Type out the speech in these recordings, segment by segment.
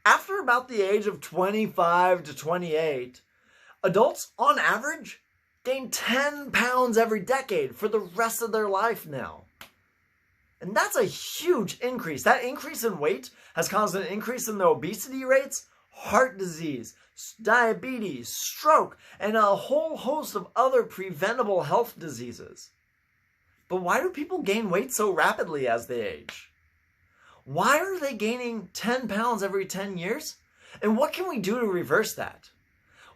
After about the age of 25 to 28, adults on average gain 10 pounds every decade for the rest of their life now. And that's a huge increase. That increase in weight has caused an increase in the obesity rates, heart disease, diabetes, stroke, and a whole host of other preventable health diseases. But why do people gain weight so rapidly as they age? Why are they gaining 10 pounds every 10 years? And what can we do to reverse that?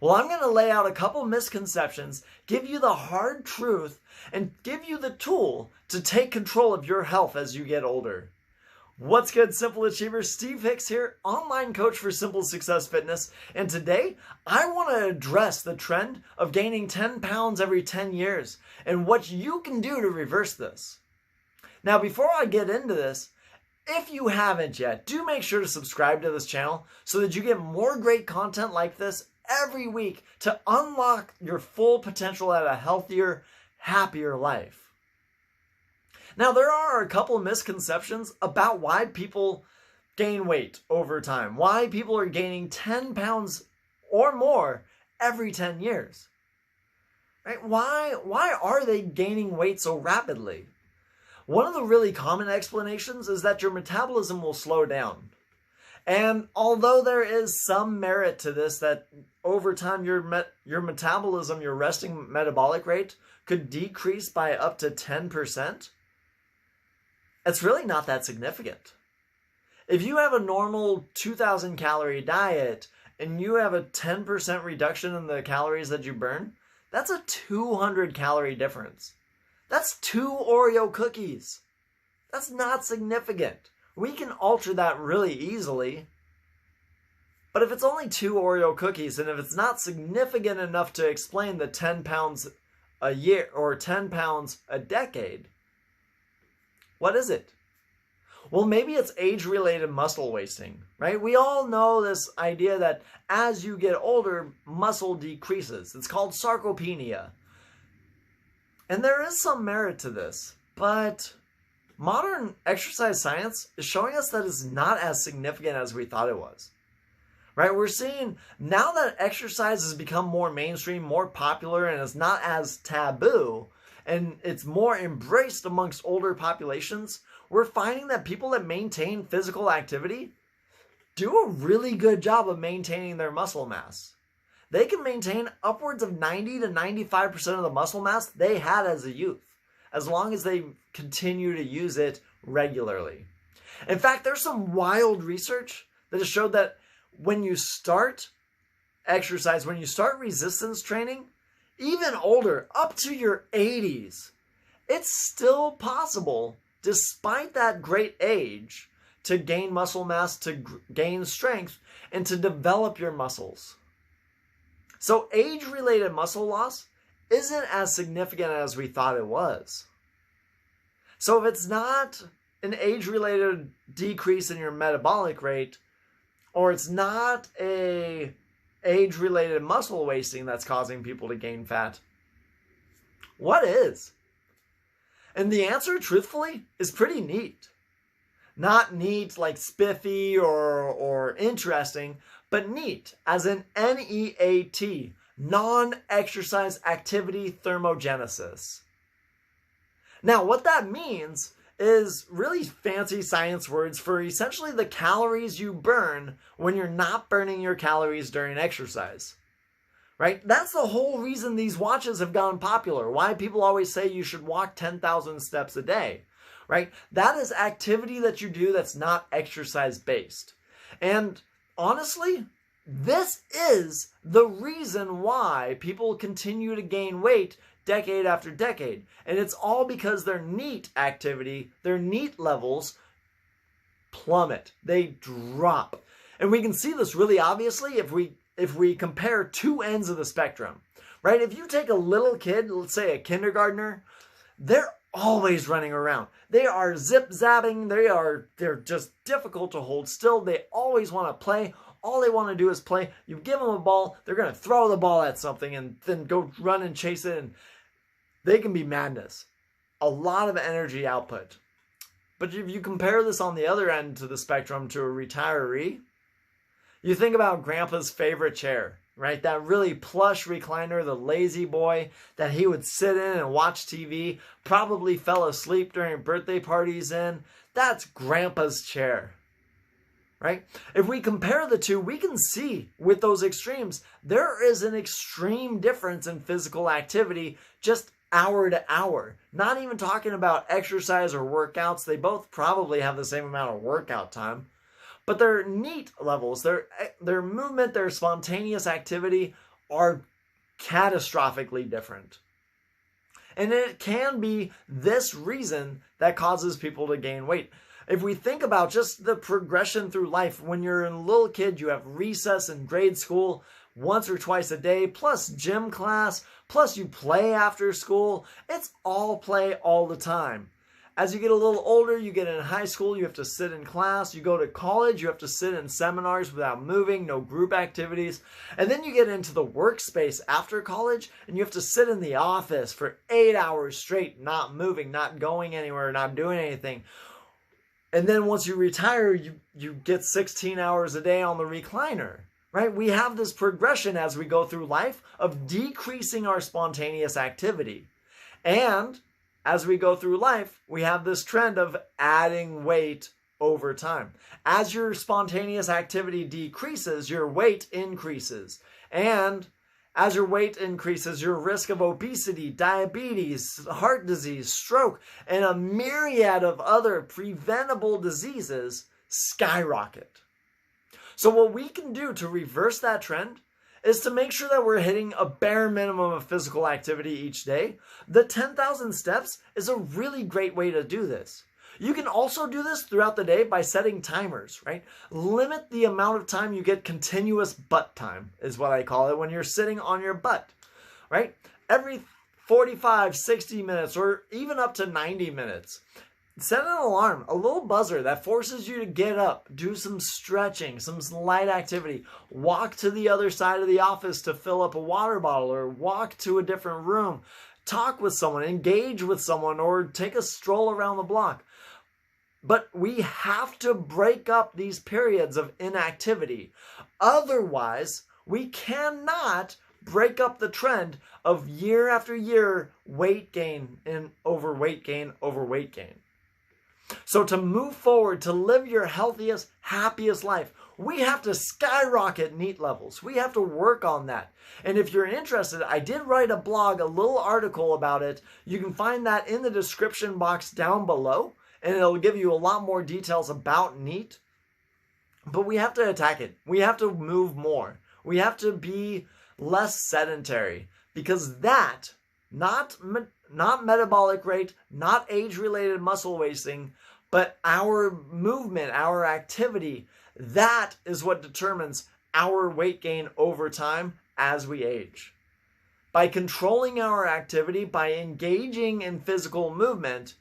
Well, I'm going to lay out a couple misconceptions, give you the hard truth, and give you the tool to take control of your health as you get older. What's good, Simple Achievers? Steve Hicks here, online coach for Simple Success Fitness. And today, I want to address the trend of gaining 10 pounds every 10 years and what you can do to reverse this. Now, before I get into this, if you haven't yet, do make sure to subscribe to this channel so that you get more great content like this every week to unlock your full potential at a healthier, happier life. Now, there are a couple of misconceptions about why people gain weight over time, why people are gaining 10 pounds or more every 10 years. Right? Why are they gaining weight so rapidly? One of the really common explanations is that your metabolism will slow down. And although there is some merit to this, that over time your metabolism, your resting metabolic rate, could decrease by up to 10%, it's really not that significant. If you have a normal 2,000 calorie diet and you have a 10% reduction in the calories that you burn, that's a 200 calorie difference. That's 2 Oreo cookies. That's not significant. We can alter that really easily. But if it's only 2 Oreo cookies, and if it's not significant enough to explain the 10 pounds a year or 10 pounds a decade, what is it? Well, maybe it's age-related muscle wasting, right? We all know this idea that as you get older, muscle decreases. It's called sarcopenia. And there is some merit to this, but modern exercise science is showing us that it's not as significant as we thought it was. Right? We're seeing now that exercise has become more mainstream, more popular, and it's not as taboo, and it's more embraced amongst older populations, we're finding that people that maintain physical activity do a really good job of maintaining their muscle mass. They can maintain upwards of 90 to 95% of the muscle mass they had as a youth, as long as they continue to use it regularly. In fact, there's some wild research that has showed that when you start exercise, when you start resistance training, even older, up to your 80s, it's still possible, despite that great age, to gain muscle mass, to gain strength, and to develop your muscles. So age-related muscle loss isn't as significant as we thought it was. So if it's not an age-related decrease in your metabolic rate, or it's not a age-related muscle wasting that's causing people to gain fat, what is? And the answer, truthfully, is pretty neat. Not neat like spiffy or interesting, but neat, as in NEAT, non-exercise activity thermogenesis. Now, what that means is really fancy science words for essentially the calories you burn when you're not burning your calories during exercise. Right? That's the whole reason these watches have gone popular. Why people always say you should walk 10,000 steps a day. Right? That is activity that you do that's not exercise-based. And honestly, this is the reason why people continue to gain weight decade after decade. And it's all because their NEAT activity, their NEAT levels plummet. They drop. And we can see this really obviously if we compare two ends of the spectrum. Right? If you take a little kid, let's say a kindergartner, they're always running around. They are zip-zapping. They're just difficult to hold still. They always want to play. All they want to do is play. You give them a ball, they're going to throw the ball at something and then go run and chase it. And they can be madness. A lot of energy output. But if you compare this on the other end to the spectrum to a retiree, You think about Grandpa's favorite chair, right? That really plush recliner, the lazy boy that he would sit in and watch TV, probably fell asleep during birthday parties in. That's Grandpa's chair, right? If we compare the two, we can see with those extremes, there is an extreme difference in physical activity just hour to hour. Not even talking about exercise or workouts. They both probably have the same amount of workout time. But their NEAT levels, their movement, their spontaneous activity are catastrophically different. And it can be this reason that causes people to gain weight. If we think about just the progression through life, when you're a little kid, you have recess in grade school once or twice a day, plus gym class, plus you play after school. It's all play all the time. As you get a little older, you get in high school, you have to sit in class. You go to college, you have to sit in seminars without moving, no group activities. And then you get into the workspace after college, and you have to sit in the office for 8 hours straight, not moving, not going anywhere, not doing anything. And then once you retire, you get 16 hours a day on the recliner, right? We have this progression as we go through life of decreasing our spontaneous activity. And as we go through life, we have this trend of adding weight over time. As your spontaneous activity decreases, your weight increases. And as your weight increases, your risk of obesity, diabetes, heart disease, stroke, and a myriad of other preventable diseases skyrocket. So what we can do to reverse that trend is to make sure that we're hitting a bare minimum of physical activity each day. The 10,000 steps is a really great way to do this. You can also do this throughout the day by setting timers, right? Limit the amount of time you get continuous butt time, is what I call it, when you're sitting on your butt, right? Every 45, 60 minutes, or even up to 90 minutes. Set an alarm, a little buzzer that forces you to get up, do some stretching, some light activity, walk to the other side of the office to fill up a water bottle, or walk to a different room, talk with someone, engage with someone, or take a stroll around the block. But we have to break up these periods of inactivity. Otherwise, we cannot break up the trend of year after year weight gain and overweight gain, overweight gain. So to move forward, to live your healthiest, happiest life, we have to skyrocket NEAT levels. We have to work on that. And if you're interested, I did write a blog, a little article about it. You can find that in the description box down below, and it'll give you a lot more details about NEAT. But we have to attack it. We have to move more. We have to be less sedentary, because that, not metabolic rate, not age-related muscle wasting, but our movement, our activity, that is what determines our weight gain over time as we age. By controlling our activity, by engaging in physical movement,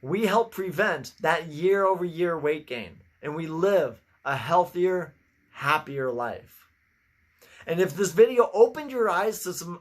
we help prevent that year-over-year weight gain, and we live a healthier, happier life. And if this video opened your eyes to some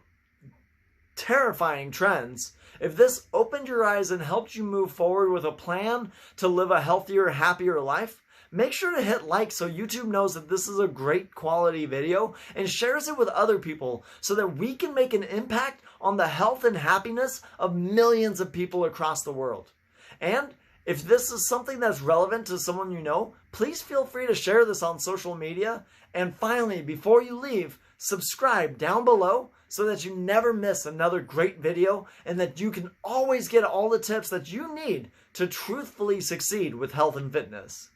terrifying trends, if this opened your eyes and helped you move forward with a plan to live a healthier, happier life, make sure to hit like so YouTube knows that this is a great quality video and shares it with other people so that we can make an impact on the health and happiness of millions of people across the world. And if this is something that's relevant to someone you know, please feel free to share this on social media. And finally, before you leave, subscribe down below so that you never miss another great video and that you can always get all the tips that you need to truthfully succeed with health and fitness.